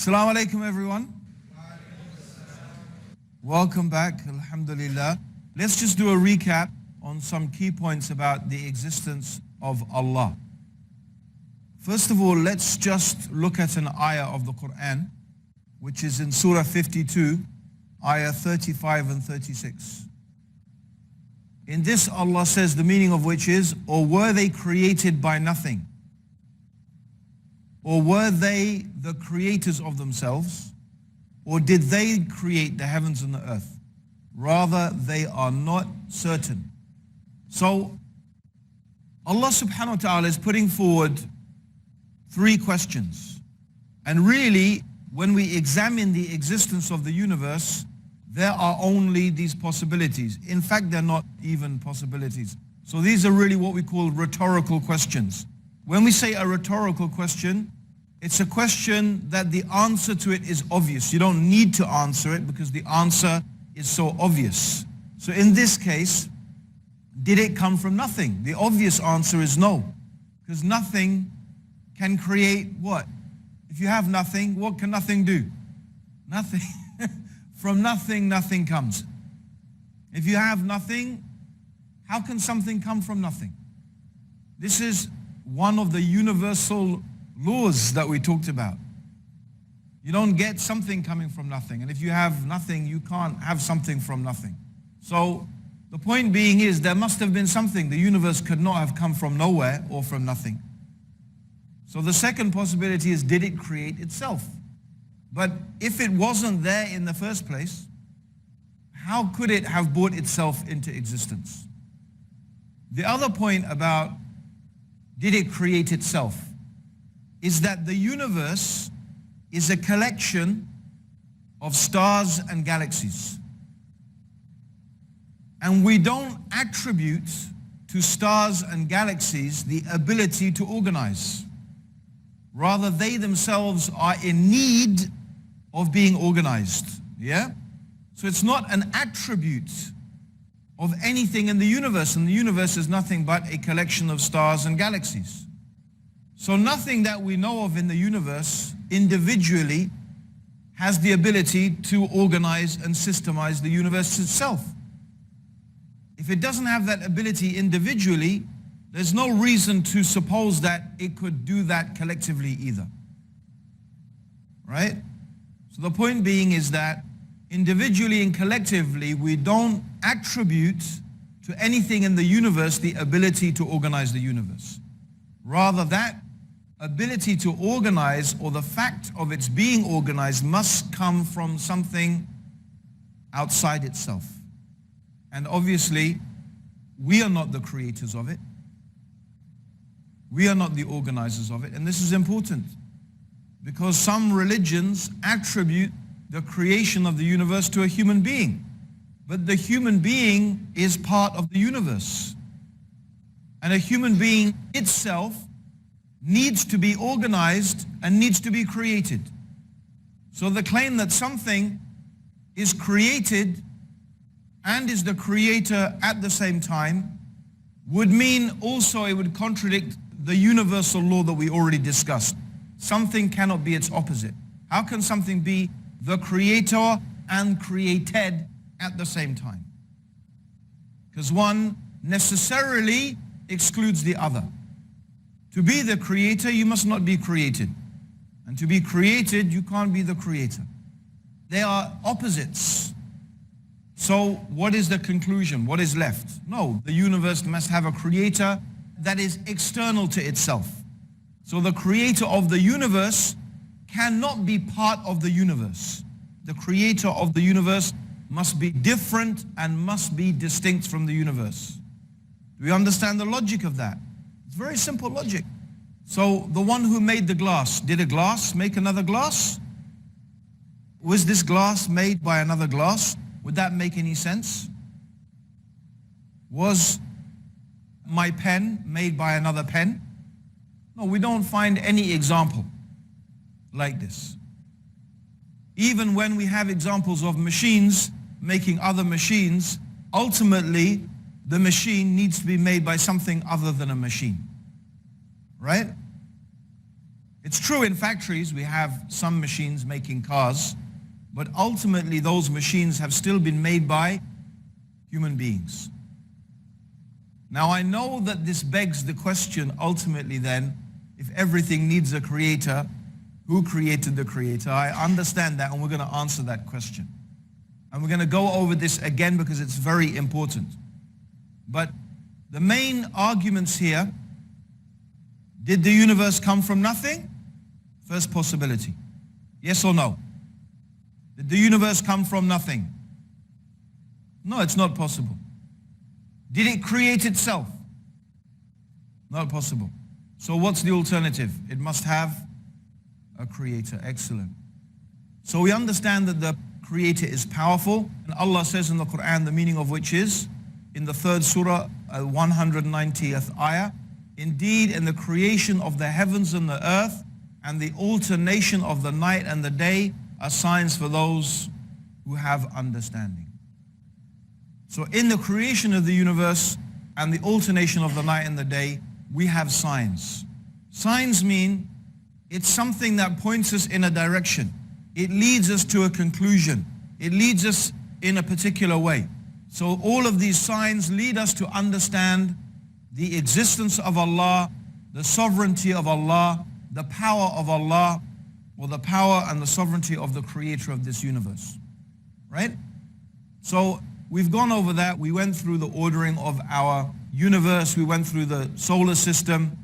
Assalamu alaikum everyone. Welcome back, alhamdulillah. Let's just do a recap on some key points about the existence of Allah. First of all, let's just look at an ayah of the Quran, which is in Surah 52, ayah 35 and 36. In this, Allah says, the meaning of which is, or were they created by nothing? Or were they the creators of themselves? Or did they create the heavens and the earth? Rather, they are not certain. So, Allah subhanahu wa ta'ala is putting forward three questions. And really, when we examine the existence of the universe, there are only these possibilities. In fact, they're not even possibilities. So these are really what we call rhetorical questions. When we say a rhetorical question, it's a question that the answer to it is obvious. You don't need to answer it because the answer is so obvious. So in this case, did it come from nothing? The obvious answer is no, because nothing can create what? If you have nothing, what can nothing do? Nothing. From nothing, nothing comes. If you have nothing, how can something come from nothing? This is one of the universal laws that we talked about. You don't get something coming from nothing. And if you have nothing, you can't have something from nothing. So the point being is there must have been something. The universe could not have come from nowhere or from nothing. So the second possibility is, did it create itself? But if it wasn't there in the first place, how could it have brought itself into existence? The other point about did it create itself is that the universe is a collection of stars and galaxies. And we don't attribute to stars and galaxies the ability to organize. Rather, they themselves are in need of being organized. Yeah? So it's not an attribute of anything in the universe, and the universe is nothing but a collection of stars and galaxies. So nothing that we know of in the universe individually has the ability to organize and systemize the universe itself. If it doesn't have that ability individually, there's no reason to suppose that it could do that collectively either. Right? So the point being is that individually and collectively, we don't attribute to anything in the universe the ability to organize the universe. Rather, that ability to organize, or the fact of its being organized, must come from something outside itself. And obviously, we are not the creators of it. We are not the organizers of it. And this is important because some religions attribute the creation of the universe to a human being. But the human being is part of the universe. And a human being itself needs to be organized and needs to be created. So the claim that something is created and is the creator at the same time would mean also it would contradict the universal law that we already discussed. Something cannot be its opposite. How can something be the creator and created at the same time? Because one necessarily excludes the other. To be the creator, you must not be created. And to be created, you can't be the creator. They are opposites. So what is the conclusion? What is left? No, the universe must have a creator that is external to itself. So the creator of the universe cannot be part of the universe. The creator of the universe must be different and must be distinct from the universe. Do we understand the logic of that? It's very simple logic. So the one who made the glass, did a glass make another glass? Was this glass made by another glass? Would that make any sense? Was my pen made by another pen? No, we don't find any example like this. Even when we have examples of machines making other machines, ultimately the machine needs to be made by something other than a machine. Right? It's true in factories we have some machines making cars, but ultimately those machines have still been made by human beings. Now I know that this begs the question ultimately then, if everything needs a creator, who created the creator? I understand that, and we're going to answer that question. And we're going to go over this again because it's very important. But the main arguments here, did the universe come from nothing? First possibility. Yes or no? Did the universe come from nothing? No, it's not possible. Did it create itself? Not possible. So what's the alternative? It must have a creator. Excellent. So we understand that the creator is powerful, and Allah says in the Quran, the meaning of which is, in the 3rd surah, 190th ayah, indeed in the creation of the heavens and the earth and the alternation of the night and the day are signs for those who have understanding. So in the creation of the universe and the alternation of the night and the day, we have signs. Signs mean it's something that points us in a direction. It leads us to a conclusion. It leads us in a particular way. So all of these signs lead us to understand the existence of Allah, the sovereignty of Allah, the power of Allah, or the power and the sovereignty of the creator of this universe. Right? So we've gone over that. We went through the ordering of our universe. We went through the solar system.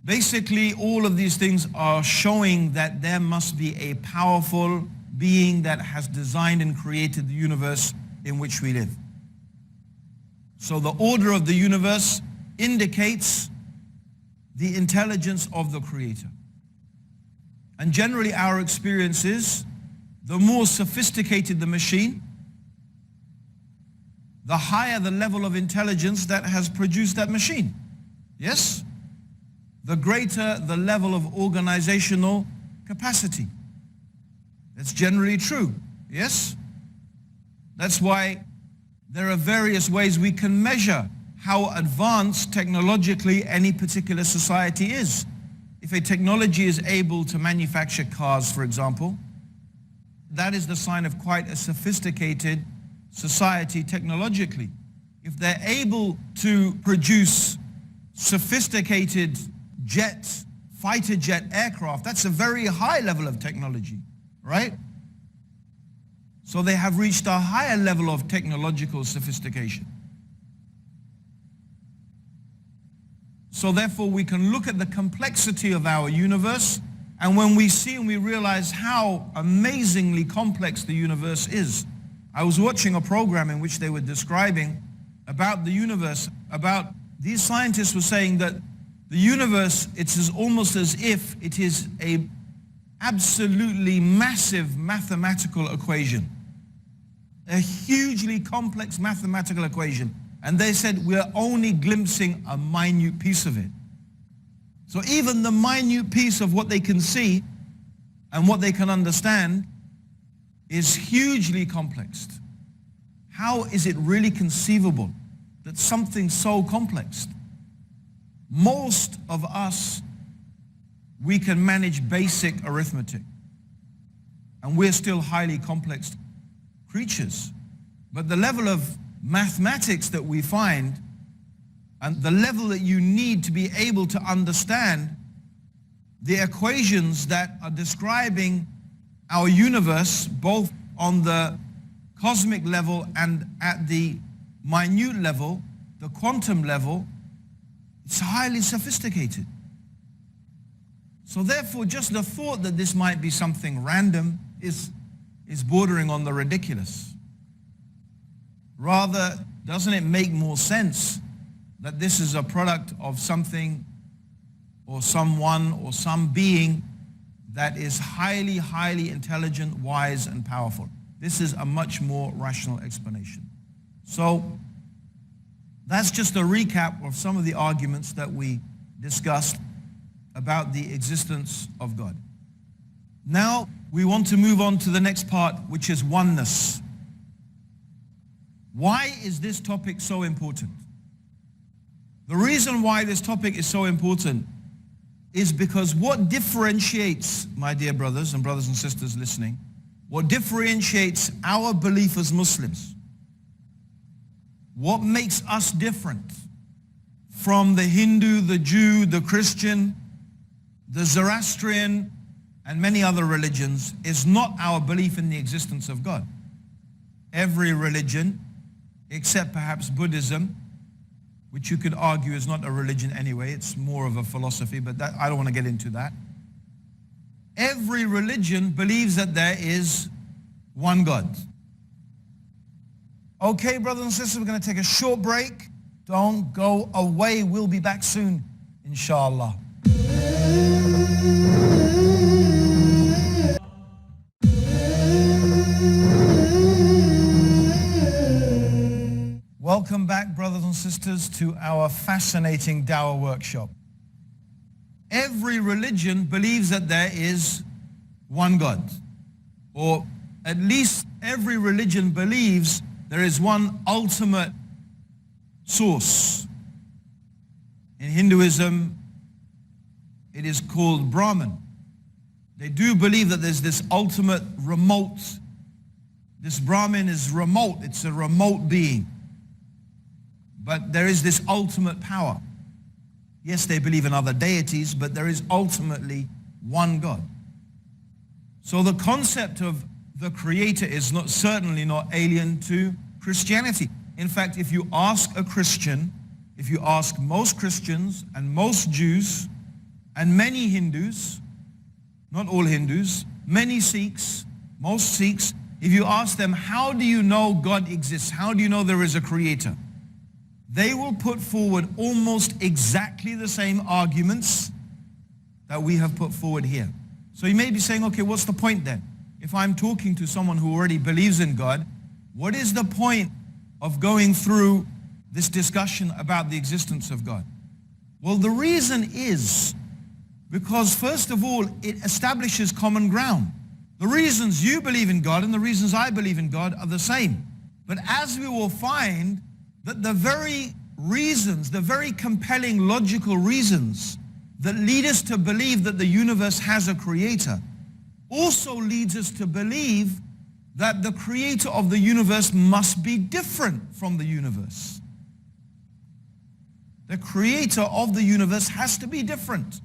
Basically, all of these things are showing that there must be a powerful being that has designed and created the universe in which we live. So the order of the universe indicates the intelligence of the creator. And generally our experience is, the more sophisticated the machine, the higher the level of intelligence that has produced that machine. Yes? The greater the level of organizational capacity. That's generally true. Yes? That's why there are various ways we can measure how advanced technologically any particular society is. If a technology is able to manufacture cars, for example, that is the sign of quite a sophisticated society technologically. If they're able to produce sophisticated fighter jet aircraft, that's a very high level of technology, right? So they have reached a higher level of technological sophistication. So therefore we can look at the complexity of our universe, and when we see and we realize how amazingly complex the universe is. I was watching a program in which they were describing about the universe, about these scientists were saying that the universe, it's almost as if it is a absolutely massive mathematical equation. A hugely complex mathematical equation. And they said we're only glimpsing a minute piece of it. So even the minute piece of what they can see and what they can understand is hugely complex. How is it really conceivable that something so complex? Most of us, we can manage basic arithmetic, and we're still highly complex creatures. But the level of mathematics that we find, and the level that you need to be able to understand the equations that are describing our universe, both on the cosmic level and at the minute level, the quantum level, it's highly sophisticated. So therefore, just the thought that this might be something random is bordering on the ridiculous. Rather, doesn't it make more sense that this is a product of something or someone or some being that is highly, highly intelligent, wise, and powerful? This is a much more rational explanation. So that's just a recap of some of the arguments that we discussed about the existence of God. Now we want to move on to the next part, which is oneness. Why is this topic so important? The reason why this topic is so important is because what differentiates, my dear brothers and sisters listening, what differentiates our belief as Muslims, what makes us different from the Hindu, the Jew, the Christian, the Zoroastrian, and many other religions is not our belief in the existence of God. Every religion, except perhaps Buddhism, which you could argue is not a religion anyway, it's more of a philosophy, but I don't want to get into that. Every religion believes that there is one God. Okay, brothers and sisters, we're going to take a short break. Don't go away. We'll be back soon, inshallah. Welcome back, brothers and sisters, to our fascinating Dawah workshop. Every religion believes that there is one God, or at least every religion believes there is one ultimate source. In Hinduism, it is called Brahman. They do believe that there's this ultimate remote. This Brahman is remote. It's a remote being. But there is this ultimate power. Yes, they believe in other deities, but there is ultimately one God. So the concept of the Creator is certainly not alien to Christianity. In fact, if you ask a Christian, if you ask most Christians and most Jews and many Hindus, not all Hindus, many Sikhs, most Sikhs, if you ask them, how do you know God exists? How do you know there is a Creator? They will put forward almost exactly the same arguments that we have put forward here. So you may be saying, okay, what's the point then? If I'm talking to someone who already believes in God, what is the point of going through this discussion about the existence of God? Well, the reason is because, first of all, it establishes common ground. The reasons you believe in God and the reasons I believe in God are the same. But as we will find, that the very reasons, the very compelling logical reasons that lead us to believe that the universe has a creator also leads us to believe that the creator of the universe must be different from the universe. The creator of the universe has to be different.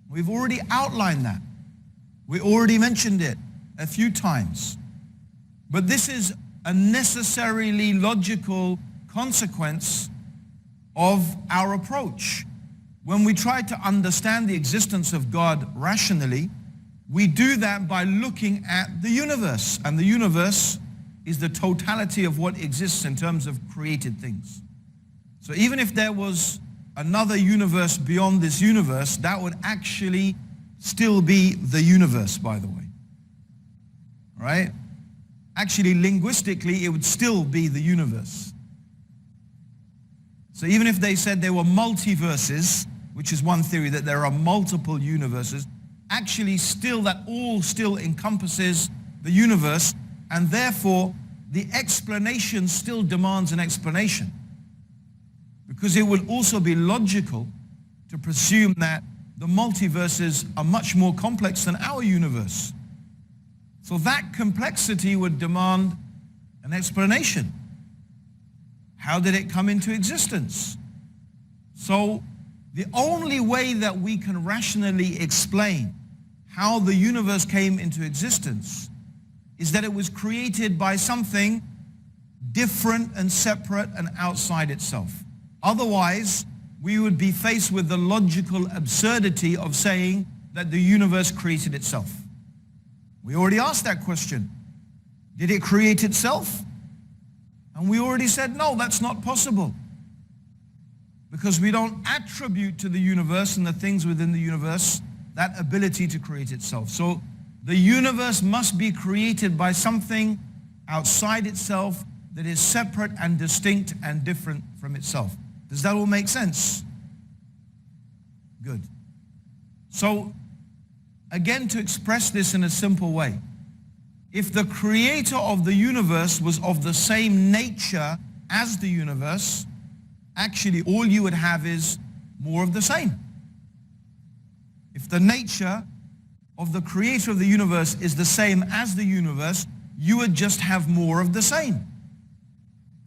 We've already outlined that. We already mentioned it a few times. But this is a necessarily logical consequence of our approach. When we try to understand the existence of God rationally, we do that by looking at the universe. And the universe is the totality of what exists in terms of created things. So even if there was another universe beyond this universe, that would actually still be the universe, by the way. Right? Actually, linguistically, it would still be the universe. So even if they said there were multiverses, which is one theory, that there are multiple universes, actually still that all still encompasses the universe, and therefore the explanation still demands an explanation. Because it would also be logical to presume that the multiverses are much more complex than our universe. So that complexity would demand an explanation. How did it come into existence? So the only way that we can rationally explain how the universe came into existence is that it was created by something different and separate and outside itself. Otherwise, we would be faced with the logical absurdity of saying that the universe created itself. We already asked that question. Did it create itself? And we already said, no, that's not possible. Because we don't attribute to the universe and the things within the universe that ability to create itself. So the universe must be created by something outside itself that is separate and distinct and different from itself. Does that all make sense? Good. So, again, to express this in a simple way, if the creator of the universe was of the same nature as the universe, actually all you would have is more of the same. If the nature of the creator of the universe is the same as the universe, you would just have more of the same.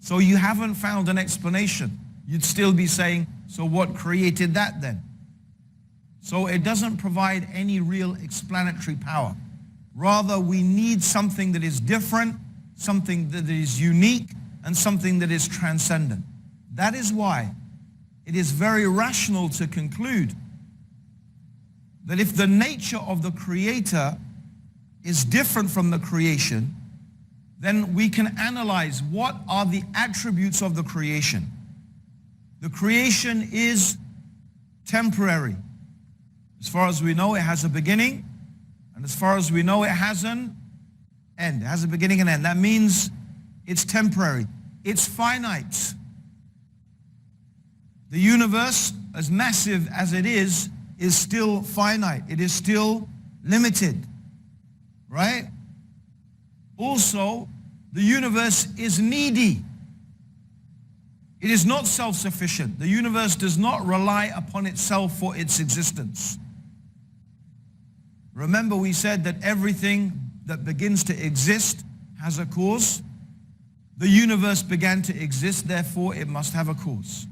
So you haven't found an explanation. You'd still be saying, so what created that then? So it doesn't provide any real explanatory power. Rather, we need something that is different, something that is unique, and something that is transcendent. That is why it is very rational to conclude that if the nature of the creator is different from the creation, then we can analyze what are the attributes of the creation. The creation is temporary. As far as we know, it has a beginning, and as far as we know, it has an end. It has a beginning and end. That means it's temporary. It's finite. The universe, as massive as it is still finite. It is still limited, right? Also, the universe is needy. It is not self-sufficient. The universe does not rely upon itself for its existence. Remember, we said that everything that begins to exist has a cause. The universe began to exist, therefore it must have a cause.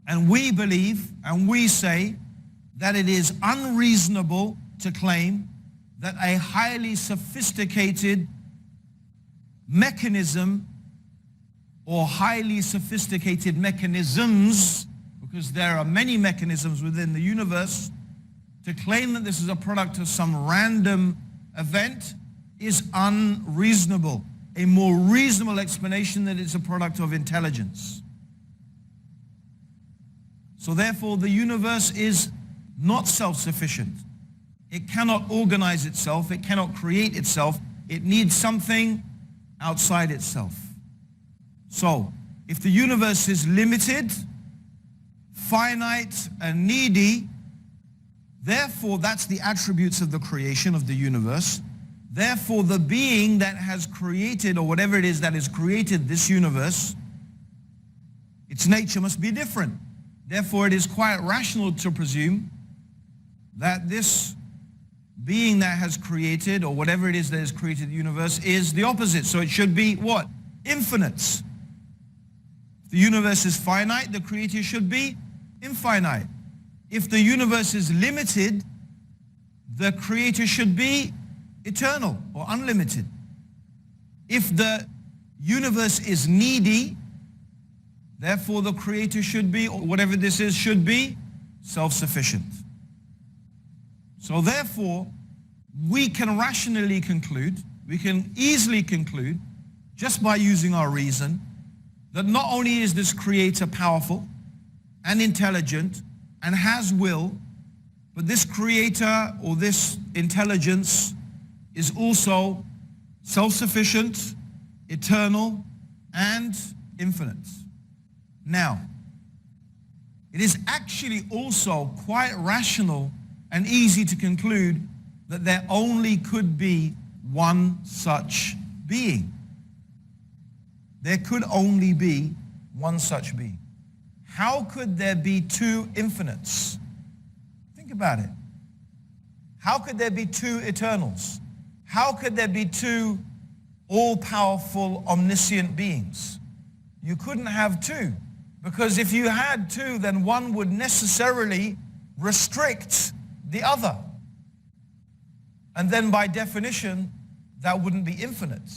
And we believe, and we say, that it is unreasonable to claim that a highly sophisticated mechanism or highly sophisticated mechanisms, because there are many mechanisms within the universe, to claim that this is a product of some random event is unreasonable. A more reasonable explanation that it's a product of intelligence. So therefore the universe is not self-sufficient. It cannot organize itself. It cannot create itself. It needs something outside itself. So, if the universe is limited, finite, and needy, therefore that's the attributes of the creation of the universe. Therefore the being that has created, or whatever it is that has created this universe, its nature must be different. Therefore it is quite rational to presume that this being that has created, or whatever it is that has created the universe, is the opposite. So it should be what? Infinite. If the universe is finite, the creator should be infinite. If the universe is limited, the creator should be eternal or unlimited. If the universe is needy, therefore the creator should be, or whatever this is, should be self-sufficient. So therefore, we can rationally conclude, we can easily conclude, just by using our reason, that not only is this creator powerful and intelligent and has will, but this creator or this intelligence is also self-sufficient, eternal, and infinite. Now, it is actually also quite rational and easy to conclude that there only could be one such being. There could only be one such being. How could there be two infinites? Think about it. How could there be two eternals? How could there be two all-powerful, omniscient beings? You couldn't have two, because if you had two, then one would necessarily restrict the other. And then by definition, that wouldn't be infinite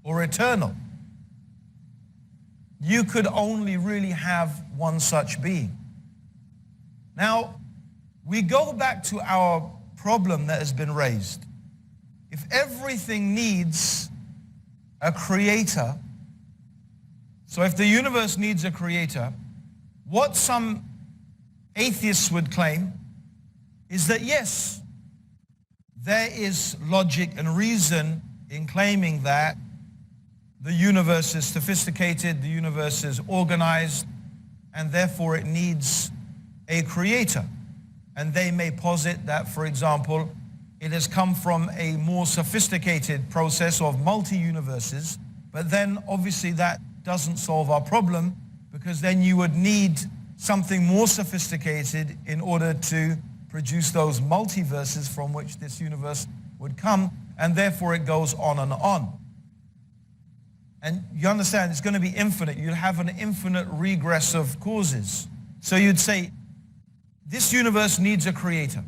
or eternal. You could only really have one such being. Now, we go back to our problem that has been raised. If everything needs a creator, so if the universe needs a creator, what some atheists would claim is that yes, there is logic and reason in claiming that the universe is sophisticated, the universe is organized, and therefore it needs a creator. And they may posit that, for example, it has come from a more sophisticated process of multi-universes, but then obviously that doesn't solve our problem, because then you would need something more sophisticated in order to produce those multiverses from which this universe would come, and therefore it goes on and on. And you understand, it's going to be infinite. You'll have an infinite regress of causes. So you'd say, this universe needs a creator.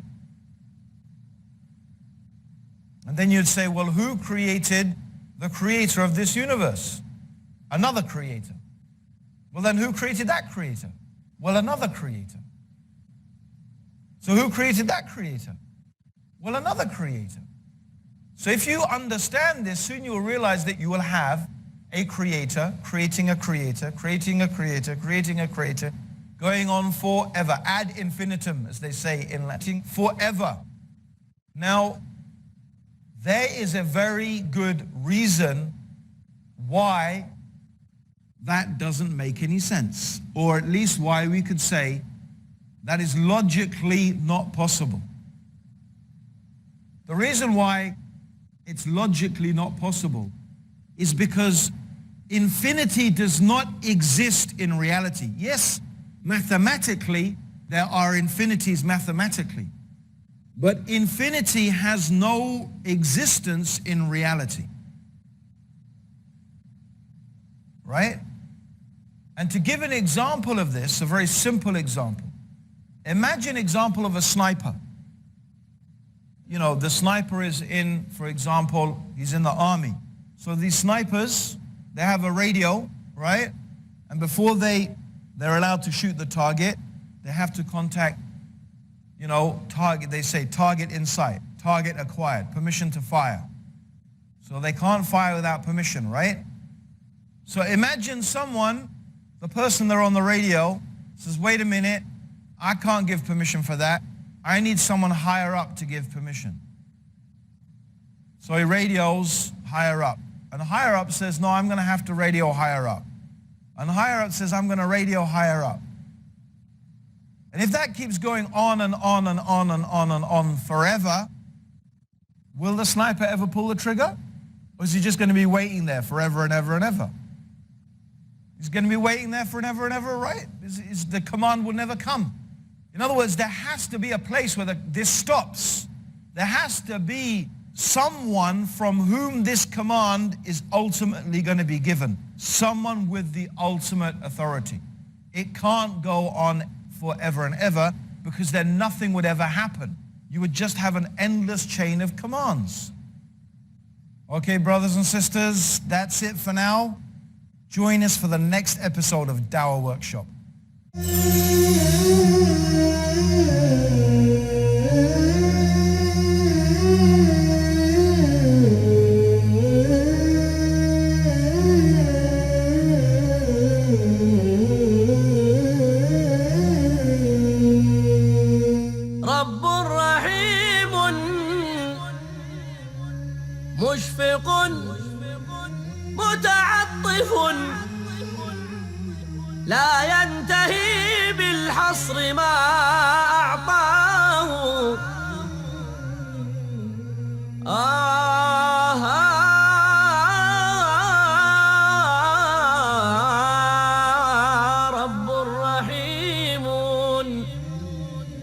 And then you'd say, well, who created the creator of this universe? Another creator. Well, then who created that creator? Well, another creator. So who created that creator? Well, another creator. So if you understand this, soon you will realize that you will have a creator, creating a creator, creating a creator, creating a creator, going on forever, ad infinitum, as they say in Latin, forever. Now, there is a very good reason why that doesn't make any sense, or at least why we could say that is logically not possible. The reason why it's logically not possible is because infinity does not exist in reality. Yes, mathematically, there are infinities mathematically, but infinity has no existence in reality. Right? And to give an example of this, a very simple example, imagine example of a sniper. You know, the sniper is in, for example, he's in the army. So these snipers, they have a radio, right? And before they're allowed to shoot the target, they have to contact, you know, target, they say target in sight, target acquired, permission to fire. So they can't fire without permission, right? So imagine someone, the person there on the radio, says, wait a minute, I can't give permission for that. I need someone higher up to give permission. So he radios higher up. And higher up says, no, I'm going to have to radio higher up. And higher up says, I'm going to radio higher up. And if that keeps going on and on and on and on and on forever, will the sniper ever pull the trigger? Or is he just going to be waiting there forever and ever and ever? He's going to be waiting there forever and ever, right? The command will never come. In other words, there has to be a place where this stops. There has to be someone from whom this command is ultimately going to be given. Someone with the ultimate authority. It can't go on forever and ever, because then nothing would ever happen. You would just have an endless chain of commands. Okay, brothers and sisters, that's it for now. Join us for the next episode of Dawah Workshop. Abdur Raheem مشفق متعطف لا ينتهي بالحصر ما